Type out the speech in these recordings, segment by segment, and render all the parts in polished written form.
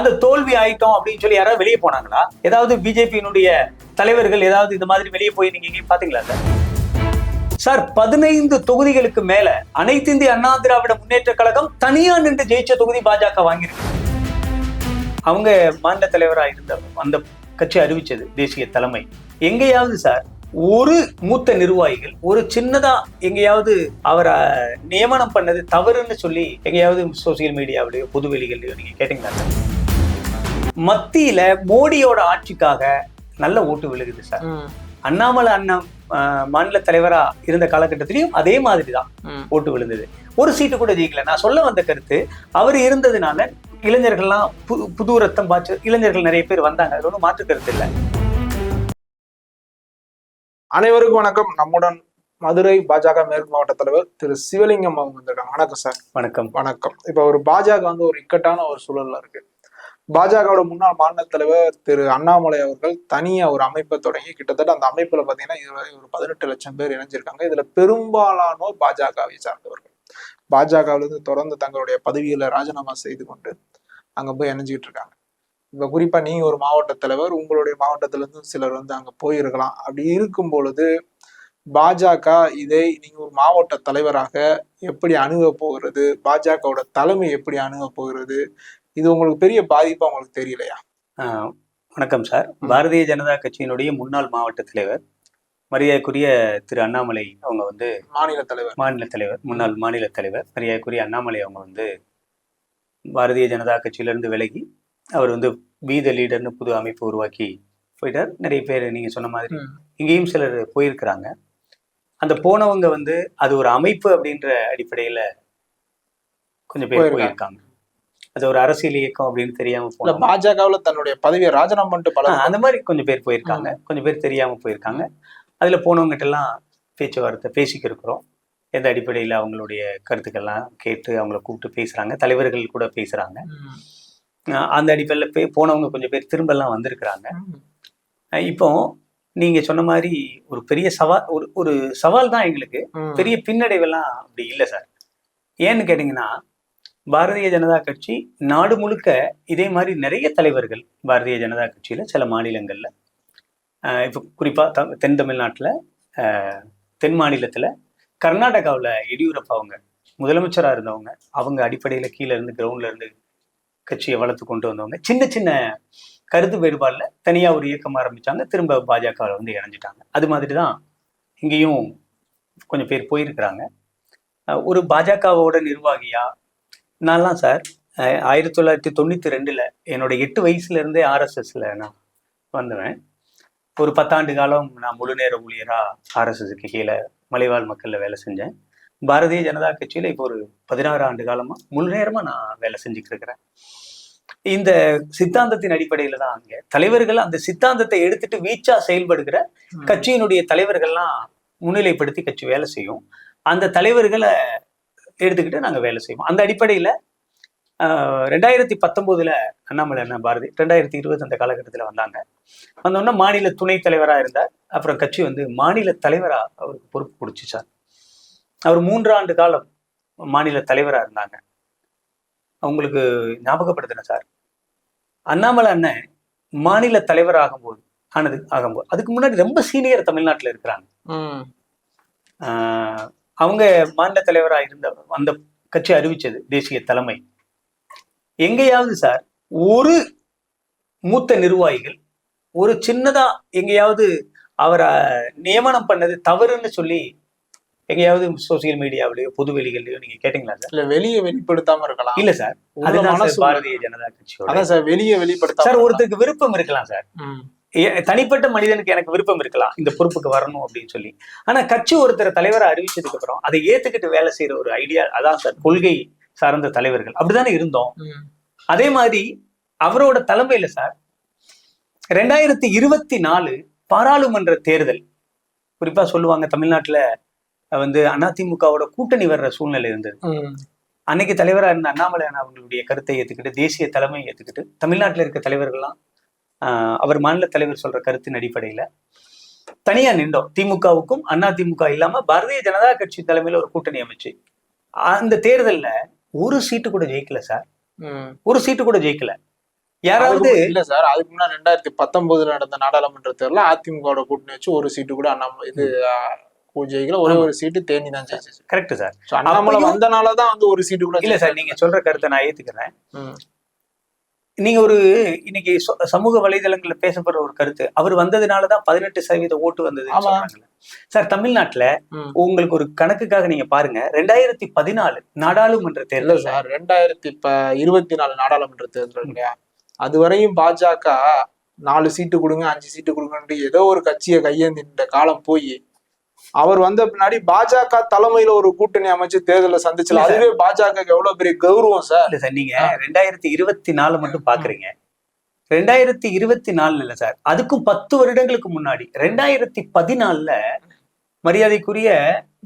அந்த தோல்வி ஆயிட்டோம் அப்படின்னு சொல்லி யாராவது வெளியே போனாங்களா? ஏதாவது பிஜேபியினுடைய தலைவர்கள் ஏதாவது இந்த மாதிரி வெளியே போய் நீங்க எங்கேயும் பாத்தீங்களா சார்? சார் 15 தொகுதிகளுக்கு மேல அனைத்து இந்திய அண்ணா திராவிட முன்னேற்ற கழகம் தனியா நின்று ஜெயிச்ச தொகுதி பாஜக வாங்கியிருக்கு. அவங்க மாநில தலைவரா இருந்த அந்த கட்சி அறிவிச்சது தேசிய தலைமை. எங்கேயாவது சார் ஒரு மூத்த நிர்வாகிகள் ஒரு சின்னதா எங்கேயாவது அவரை நியமனம் பண்ணது தவறுன்னு சொல்லி எங்கேயாவது சோசியல் மீடியாவிலேயோ பொதுவெளிகள்லயோ நீங்க கேட்டீங்களா சார்? மத்தியில மோடியோட ஆட்சிக்காக நல்ல ஓட்டு விழுகுது சார். அண்ணாமலை அண்ணா மாநில தலைவரா இருந்த காலகட்டத்திலையும் அதே மாதிரிதான் ஓட்டு விழுந்தது. ஒரு சீட்டு கூட ஜெயிக்கல. நான் சொல்ல வந்த கருத்து, அவர் இருந்ததுனால இளைஞர்கள்லாம் புது ரத்தம் பாய்ச்சு இளைஞர்கள் நிறைய பேர் வந்தாங்க. அது ஒன்றும் மாற்று கருத்து இல்லை. அனைவருக்கும் வணக்கம். நம்முடன் மதுரை பாஜக மேற்கு மாவட்ட தலைவர் திரு சிவலிங்கம் அவங்க வந்திருக்காங்க. வணக்கம் சார். வணக்கம். வணக்கம். இப்ப ஒரு பாஜக ஒரு இக்கட்டான ஒரு சூழல்ல இருக்கு. பாஜகவோட முன்னாள் மாநில தலைவர் திரு அண்ணாமலை அவர்கள் தனியா ஒரு அமைப்பை தொடங்கி கிட்டத்தட்ட அந்த அமைப்புல பாத்தீங்கன்னா இதுவரை ஒரு 18 லட்சம் பேர் இணைஞ்சிருக்காங்க. இதுல பெரும்பாலானோர் பாஜகவை சார்ந்தவர்கள். பாஜகவிலிருந்து தொடர்ந்து தங்களுடைய பதவியில ராஜினாமா செய்து கொண்டு அங்க போய் இணைஞ்சிட்டு இருக்காங்க. இப்ப குறிப்பா நீங்க ஒரு மாவட்ட தலைவர், உங்களுடைய மாவட்டத்துல இருந்து சிலர் அங்க போயிருக்கலாம். அப்படி இருக்கும் பொழுது பாஜக இதை நீங்க ஒரு மாவட்ட தலைவராக எப்படி அணுக போகிறது, பாஜகவோட தலைமை எப்படி அணுக போகிறது, இது உங்களுக்கு பெரிய பாதிப்பா உங்களுக்கு தெரியலையா? வணக்கம் சார். பாரதிய ஜனதா கட்சியினுடைய முன்னாள் மாவட்ட தலைவர் மரியாதைக்குரிய திரு அண்ணாமலை அவங்க மாநில தலைவர் முன்னாள் மாநில தலைவர் மரியாதைக்குரிய அண்ணாமலை அவங்க பாரதிய ஜனதா கட்சியிலிருந்து விலகி அவர் பி த லீடர்னு புது அமைப்பு உருவாக்கி போயிட்டார். நிறைய பேர் நீங்க சொன்ன மாதிரி இங்கேயும் சிலர் போயிருக்கிறாங்க. அந்த போனவங்க அது ஒரு அமைப்பு அப்படின்ற அடிப்படையில கொஞ்சம் பேர் போயிருக்காங்க. அது ஒரு அரசியல் இயக்கம் அப்படின்னு தெரியாம போன பாஜகவுல தன்னுடைய பதவியை ராஜினாமா பண்ணிட்டு அந்த மாதிரி கொஞ்சம் பேர் போயிருக்காங்க. கொஞ்சம் பேர் தெரியாம போயிருக்காங்க. அதுல போனவங்ககிட்ட எல்லாம் பேச்சுவார்த்தை பேசிக்க இருக்கிறோம். எந்த அடிப்படையில அவங்களுடைய கருத்துக்கள்லாம் கேட்டு அவங்கள கூப்பிட்டு பேசுறாங்க. தலைவர்கள் கூட பேசுறாங்க. அந்த அடிப்படையில் போனவங்க கொஞ்சம் பேர் திரும்ப எல்லாம் வந்திருக்கிறாங்க. இப்போ நீங்க சொன்ன மாதிரி ஒரு பெரிய சவால் ஒரு சவால் தான் எங்களுக்கு. பெரிய பின்னடைவெல்லாம் அப்படி இல்லை சார். ஏன்னு கேட்டீங்கன்னா, பாரதிய ஜனதா கட்சி நாடு முழுக்க இதே மாதிரி நிறைய தலைவர்கள் பாரதிய ஜனதா கட்சியில சில மாநிலங்கள்ல இப்போ குறிப்பா தென் தமிழ்நாட்டுல, தென் மாநிலத்துல, கர்நாடகாவில் எடியூரப்பா அவங்க முதலமைச்சரா இருந்தவங்க, அவங்க அடிப்படையில கீழே இருந்து கிரவுண்ட்ல இருந்து கட்சியை வளர்த்து கொண்டு வந்தவங்க சின்ன சின்ன கருத்து வேறுபாடுல தனியா ஒரு இயக்கம் ஆரம்பிச்சாங்க. திரும்ப பாஜகவில் இணைஞ்சிட்டாங்க. அது மாதிரிதான் இங்கேயும் கொஞ்சம் பேர் போயிருக்கிறாங்க. ஒரு பாஜகவோட நிர்வாகியா நான்லாம் சார் 1992 என்னோட 8 வயசுல இருந்தே RSSல நான் வந்தவன். ஒரு 10 ஆண்டு காலம் நான் முழு நேர ஊழியரா RSSக்கு கீழே மலைவாழ் மக்கள்ல வேலை செஞ்சேன். பாரதிய ஜனதா கட்சியில இப்போ ஒரு 16 ஆண்டு காலமா முழு நேரமா நான் வேலை செஞ்சுட்டு இருக்கிறேன். இந்த சித்தாந்தத்தின் அடிப்படையில தான் அங்க தலைவர்கள் அந்த சித்தாந்தத்தை எடுத்துட்டு வீச்சா செயல்படுகிற கட்சியினுடைய தலைவர்கள்லாம் முன்னிலைப்படுத்தி கட்சி வேலை செய்யும். அந்த தலைவர்களை எடுத்துக்கிட்டு நாங்க வேலை செய்வோம். அந்த அடிப்படையில 2019 அண்ணாமலை அண்ணா பாரதி 2020 அந்த காலகட்டத்தில் வந்தாங்க. வந்தோன்னா மாநில துணைத் தலைவரா இருந்தார். அப்புறம் கட்சி மாநில தலைவரா அவருக்கு பொறுப்பு கொடுச்சு சார். அவர் 3 ஆண்டு காலம் மாநில தலைவரா இருந்தாங்க. அவங்களுக்கு ஞாபகப்படுத்தின சார், அண்ணாமலை அண்ணன் மாநில தலைவர் ஆகும்போது அதுக்கு முன்னாடி ரொம்ப சீனியர் தமிழ்நாட்டில் இருக்கிறாங்க. அவங்க மாநில தலைவரா இருந்த அந்த கட்சி அறிவிச்சது தேசிய தலைமை. எங்கேயாவது சார் ஒரு மூத்த நிர்வாகிகள் ஒரு சின்னதா எங்கேயாவது அவரை நியமனம் பண்ணது தவறுன்னு சொல்லி எங்கேயாவது சோசியல் மீடியாவிலேயோ பொதுவெளிகள்லயோ நீங்க கேட்டீங்களா சார்? இல்ல வெளியே வெளிப்படுத்தாம இருக்கலாம். இல்ல சார், அதுதான் பாரதிய ஜனதா கட்சியோட சார் வெளியே வெளிப்படுத்த சார். ஒருத்தருக்கு விருப்பம் இருக்கலாம் சார், தனிப்பட்ட மனிதனுக்கு எனக்கு விருப்பம் இருக்கலாம் இந்த பொறுப்புக்கு வரணும் அப்படின்னு சொல்லி. ஆனா கட்சி ஒருத்தர் தலைவரை அறிவிச்சதுக்கு அப்புறம் அதை ஏத்துக்கிட்டு வேலை செய்யற ஒரு ஐடியா, அதான் சார் கொள்கை சார்ந்த தலைவர்கள். அப்படித்தானே இருந்தோம். அதே மாதிரி அவரோட தலைமையில சார் 2024 பாராளுமன்ற தேர்தல் குறிப்பா சொல்லுவாங்க, தமிழ்நாட்டுல அதிமுகவோட கூட்டணி வர்ற சூழ்நிலை இருந்தது. அன்னைக்கு தலைவரா இருந்த அண்ணாமலை அவங்களுடைய கருத்தை ஏத்துக்கிட்டு தேசிய தலைமையை ஏத்துக்கிட்டு தமிழ்நாட்டில் இருக்க தலைவர்கள்லாம் அவர் மாநில தலைவர் சொல்ற கருத்தின் அடிப்படையில தனியா நின்றோம். திமுகவுக்கும் அதிமுக இல்லாம பாரதிய ஜனதா கட்சி தலைமையில ஒரு கூட்டணி அமைச்சு அந்த தேர்தல்ல ஒரு சீட்டு கூட ஜெயிக்கல சார். ஒரு சீட்டு கூட ஜெயிக்கல. யாராவது இல்ல சார், அதுக்கு முன்னாடி 2019 நடந்த நாடாளுமன்ற தேர்தல அதிமுக கூட்டணி வச்சு ஒரு சீட்டு கூட இது பூஜைகளை ஒரே ஒரு சீட்டு தேனி தான் ஜெயிச்சிச்சு. Correct sir. அண்ணாமலை வந்தனாலதான் வந்து ஒரு சீட்டு கூட இல்ல சார், நீங்க சொல்ற கருத்தை நான் ஏத்துக்கிறேன். நீங்க ஒரு இன்னைக்கு சமூக வலைதளங்கள்ல பேசப்படுற ஒரு கருத்து, அவர் வந்ததுனாலதான் 18% ஓட்டு வந்தது சார். தமிழ்நாட்டுல உங்களுக்கு ஒரு கணக்குக்காக நீங்க பாருங்க, 2014 நாடாளுமன்ற தேர்தல் சார், 2024 நாடாளுமன்ற தேர்தல் இல்லையா, அதுவரையும் பாஜக 4 சீட்டு கொடுங்க 5 சீட்டு கொடுங்கன்னு ஏதோ ஒரு கட்சியை கையேந்தின்ற காலம் போய் அவர் வந்த பின்னாடி பாஜக தலைமையில ஒரு கூட்டணி அமைச்சு தேர்தலை சந்திச்சல. அதுவே பாஜக எவ்வளவு பெரிய கௌரவம் சார். இல்ல சார், நீங்க 2024 மட்டும் பாக்குறீங்க. 2024 இல்ல சார், அதுக்கும் 10 வருடங்களுக்கு முன்னாடி 2014 மரியாதைக்குரிய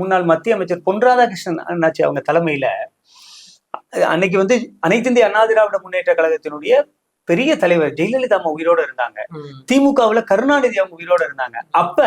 முன்னாள் மத்திய அமைச்சர் பொன் ராதாகிருஷ்ணன் அண்ணாச்சி அவங்க தலைமையில அன்னைக்கு வந்து அனைத்து இந்திய அண்ணா திராவிட முன்னேற்ற கழகத்தினுடைய பெரிய தலைவர் ஜெயலலிதா அம்மா உயிரோட இருந்தாங்க. திமுகவுல கருணாநிதி அவங்க உயிரோட இருந்தாங்க. அப்ப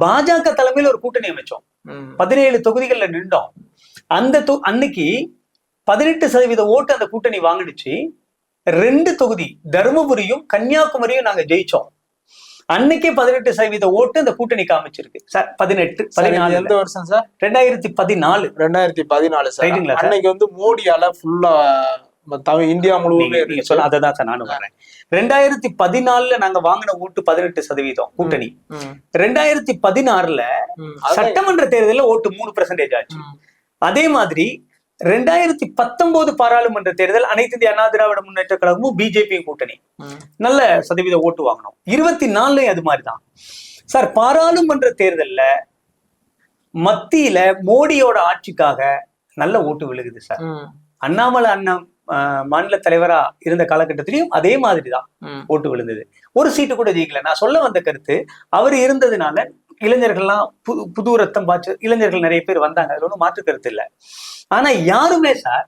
பாஜக தலைமையில ஒரு கூட்டணி அமைச்சோம், 17 தொகுதிகள்ல நின்றோம். அந்த அன்னைக்கு 18% ஓட்டு அந்த கூட்டணி வாங்கிடுச்சு. 2 தொகுதி தருமபுரியும் கன்னியாகுமரியும் நாங்க ஜெயிச்சோம். அன்னைக்கே 18% ஓட்டு அந்த கூட்டணி காமிச்சிருக்கு சார். 14 எந்த வருஷம் சார்? 2014 சார். அன்னைக்கு வந்து மோடியால ஃபுல்லா இந்தியா முழுவதுமே அததான் சார் நானும் வரேன். 2014 நாங்க வாங்கின ஓட்டு 18% கூட்டணி. 2016 சட்டமன்ற தேர்தலில் ஓட்டு 3% ஆச்சு. அதே மாதிரி 2019 பாராளுமன்ற தேர்தல் அனைத்து இந்திய அண்ணா திராவிட முன்னேற்ற கழகமும் பிஜேபியும் கூட்டணி நல்ல சதவீத ஓட்டு வாங்கணும். 24 அது மாதிரிதான் சார். பாராளுமன்ற தேர்தல்ல மத்தியில மோடியோட ஆட்சிக்காக நல்ல ஓட்டு விழுகுது சார். அண்ணாமலை அண்ணா மாநில தலைவரா இருந்த காலகட்டத்திலையும் அதே மாதிரிதான் ஓட்டு விழுந்தது. ஒரு சீட்டு கூட ஜெயிக்கல. நான் சொல்ல வந்த கருத்து, அவர் இருந்ததுனால இளைஞர்கள்லாம் புது ரத்தம் பாய்ச்சு இளைஞர்கள் நிறைய பேர் வந்தாங்க, அதுல ஒன்றும் மாற்று கருத்து இல்லை. ஆனா யாருமே சார்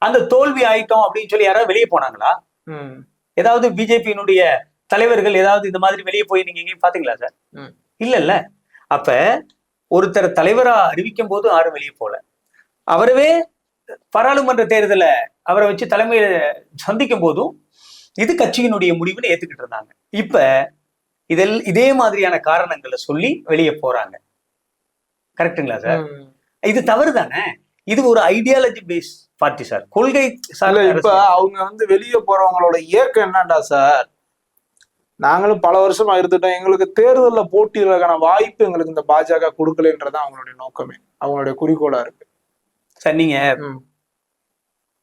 அந்த தோல்வி ஆயிட்டோம் அப்படின்னு சொல்லி யாராவது வெளியே போனாங்களா? ஏதாவது பிஜேபியினுடைய தலைவர்கள் ஏதாவது இந்த மாதிரி வெளியே போய் நீங்க எங்கேயும் பாத்தீங்களா சார்? இல்ல. அப்ப ஒருத்தர் தலைவரா அறிவிக்கும் போது யாரும் வெளியே போல. அவரவே பாராளுமன்ற தேர்தலை அவரை வச்சு தலைமையில சந்திக்கும் போதும் இது கட்சியினுடைய முடிவுன்னு ஏத்துக்கிட்டு இருந்தாங்க. இப்ப இதே மாதிரியான காரணங்களை சொல்லி வெளியே போறாங்க. கரெக்டுங்களா சார்? இது தவறு தானே. இது ஒரு ஐடியாலஜி பேஸ் பார்ட்டி சார், கொள்கை சார். இப்ப அவங்க வந்து வெளியே போறவங்களோட இயக்கம் என்னடா சார், நாங்களும் பல வருஷமா இருந்துட்டோம், எங்களுக்கு தேர்தலில் போட்டியிடறதுக்கான வாய்ப்பு எங்களுக்கு இந்த பாஜக கொடுக்கலன்றதான் அவங்களுடைய நோக்கமே, அவங்களுடைய குறிக்கோளா இருக்கு சார். நீங்க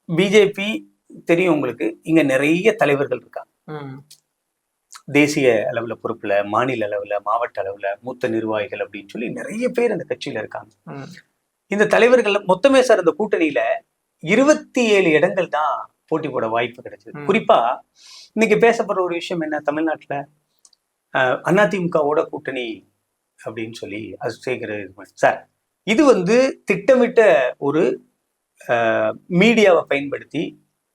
பிஜேபி தெரியும் உங்களுக்கு, இங்க நிறைய தலைவர்கள் இருக்காங்க. தேசிய அளவுல பொறுப்புல, மாநில அளவுல, மாவட்ட அளவுல, மூத்த நிர்வாகிகள் அப்படின்னு சொல்லி நிறைய பேர் இந்த கட்சியில இருக்காங்க. இந்த தலைவர்கள் மொத்தமே சார் இந்த கூட்டணியில 27 இடங்கள் தான் போட்டி போட வாய்ப்பு கிடைச்சது. குறிப்பா இன்னைக்கு பேசப்படுற ஒரு விஷயம் என்ன, தமிழ்நாட்டுல அதிமுகவோட கூட்டணி அப்படின்னு சொல்லி அது சார். இது வந்து திட்டமிட்ட ஒரு மீடியாவை பயன்படுத்தி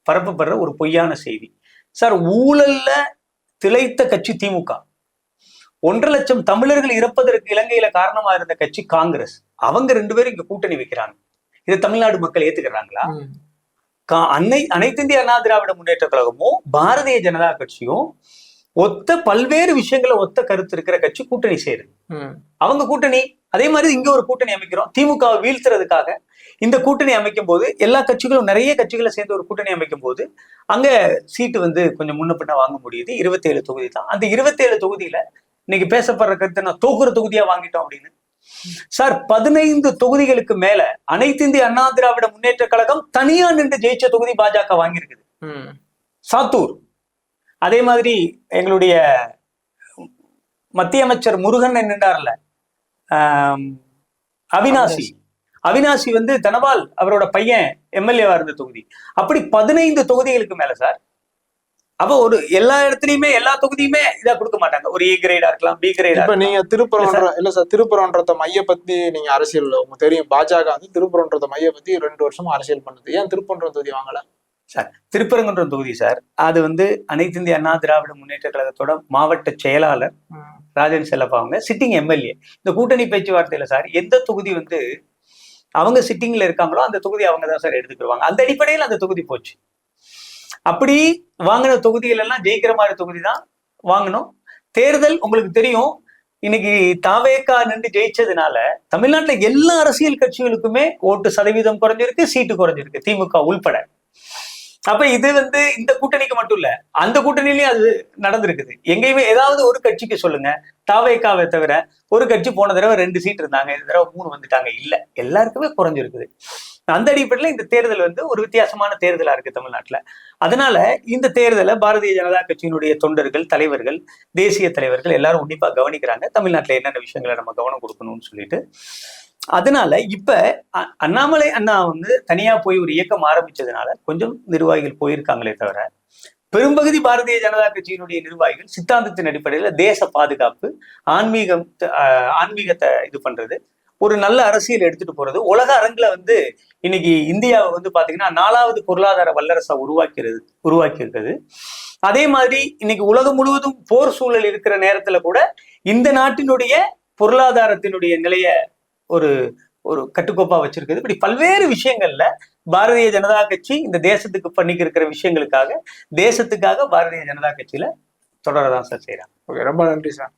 பரப்பப்படுற ஒரு பொய்யான செய்தி சார். ஊழல்ல திளைத்த கட்சி திமுக. 1.5 லட்சம் தமிழர்கள் இறப்பதற்கு இலங்கையில காரணமா இருந்த கட்சி காங்கிரஸ். அவங்க 2 பேரும் இங்க கூட்டணி வைக்கிறாங்க. இதை தமிழ்நாடு மக்கள் ஏத்துக்கிறாங்களா? அனைத்து இந்திய அண்ணா திராவிட முன்னேற்ற கழகமும் பாரதிய ஜனதா கட்சியும் பல்வேறு விஷயங்கள ஒத்த கருத்து இருக்கிற கட்சி கூட்டணி சேருது. அவங்க கூட்டணி அதே மாதிரி இங்க ஒரு கூட்டணி அமைக்கிறோம் திமுகவை வீழ்த்துறதுக்காக. இந்த கூட்டணி அமைக்கும் போது எல்லா கட்சிகளும் நிறைய கட்சிகளை சேர்ந்து ஒரு கூட்டணி அமைக்கும் போது அங்க சீட்டு வந்து கொஞ்சம் முன்ன பின்ன வாங்க முடியுது. 27 தொகுதி தான். அந்த 27 தொகுதியில இன்னைக்கு பேசப்படுற கருத்து நான் தோக்குற தொகுதியா வாங்கிட்டோம் அப்படின்னு சார். 15 தொகுதிகளுக்கு மேல அனைத்து இந்திய அண்ணா திராவிட முன்னேற்ற கழகம் தனியா நின்று ஜெயிச்ச தொகுதி பாஜக வாங்கியிருக்குது. சாத்தூர். அதே மாதிரி எங்களுடைய மத்திய அமைச்சர் முருகன் நின்றார்ல, அவினாசி வந்து தனபால் அவரோட பையன் எம்எல்ஏவா இருந்த தொகுதி. அப்படி 15 தொகுதிகளுக்கு மேல சார். அப்ப ஒரு எல்லா இடத்துலயுமே எல்லா தொகுதியுமே இதா கொடுக்க மாட்டாங்க. ஒரு ஏ கிரேடா இருக்கலாம், பி கிரேடா. இப்ப நீங்க திருப்பரன்றத மையப்படுத்தி நீங்க அரசியல் உங்களுக்கு தெரியும், பாஜக வந்து திருப்பரன்றத மையப்படுத்தி 2 வருஷமா அரசியல் பண்ணுது. ஏன் திருப்பரன்ற தொகுதி வாங்கல சார்? திருப்பரங்குன்றம் தொகுதி சார், அது வந்து அனைத்து இந்திய அண்ணா திராவிட முன்னேற்ற கழகத்தோட மாவட்ட செயலாளர் ராஜன் செல்லப்பா அவங்க சிட்டிங் எம்எல்ஏ. இந்த கூட்டணி பேச்சுவார்த்தையில சார் எந்த தொகுதி வந்து அவங்க சிட்டிங்ல இருக்காங்களோ அந்த தொகுதி அவங்க தான் சார் எடுத்துக்கிடுவாங்க. அந்த அடிப்படையில் அந்த தொகுதி போச்சு. அப்படி வாங்கின தொகுதிகள் எல்லாம் ஜெயிக்கிற மாதிரி தொகுதி தான் வாங்கணும். தேர்தல் உங்களுக்கு தெரியும், இன்னைக்கு தாவேக்கா நின்று ஜெயிச்சதுனால தமிழ்நாட்டுல எல்லா அரசியல் கட்சிகளுக்குமே ஓட்டு சதவீதம் குறைஞ்சிருக்கு, சீட்டு குறைஞ்சிருக்கு, திமுக உள்பட. அப்ப இது இந்த கூட்டணிக்கு மட்டும் இல்ல, அந்த கூட்டணியிலயும் அது நடந்திருக்குது. எங்கேயுமே ஏதாவது ஒரு கட்சிக்கு சொல்லுங்க, தாவேக்காவை தவிர ஒரு கட்சி போன தடவை 2 சீட் இருந்தாங்க, இந்த தடவை 3 வந்துட்டாங்க, இல்ல, எல்லாருக்குமே குறைஞ்சிருக்குது. அந்த அடிப்படையில இந்த தேர்தல் ஒரு வித்தியாசமான தேர்தலா இருக்கு தமிழ்நாட்டுல. அதனால இந்த தேர்தலை பாரதிய ஜனதா கட்சியினுடைய தொண்டர்கள், தலைவர்கள், தேசிய தலைவர்கள் எல்லாரும் உன்னிப்பா கவனிக்கிறாங்க, தமிழ்நாட்டுல என்னென்ன விஷயங்களை நம்ம கவனம் கொடுக்கணும்னு சொல்லிட்டு. அதனால இப்ப அண்ணாமலை அண்ணா தனியா போய் ஒரு இயக்கம் ஆரம்பிச்சதுனால கொஞ்சம் நிர்வாகிகள் போயிருக்காங்களே தவிர, பெரும்பகுதி பாரதிய ஜனதா கட்சியினுடைய நிர்வாகிகள் சித்தாந்தத்தின் அடிப்படையில தேச பாதுகாப்பு, ஆன்மீகத்தை இது பண்றது, ஒரு நல்ல அரசியல் எடுத்துட்டு போறது, உலக அரங்குல இன்னைக்கு இந்தியாவை பாத்தீங்கன்னா 4வது பொருளாதார வல்லரசா உருவாக்கி இருக்கிறது. அதே மாதிரி இன்னைக்கு உலகம் முழுவதும் போர் சூழல் இருக்கிற நேரத்துல கூட இந்த நாட்டினுடைய பொருளாதாரத்தினுடைய நிலைய ஒரு ஒரு கட்டுக்கோப்பா வச்சிருக்குது. இப்படி பல்வேறு விஷயங்கள்ல பாரதிய ஜனதா கட்சி இந்த தேசத்துக்கு பண்ணிக்க இருக்கிற விஷயங்களுக்காக, தேசத்துக்காக பாரதிய ஜனதா கட்சியில தொடரதான் சார் செய்யறாங்க. ஓகே, ரொம்ப நன்றி சார்.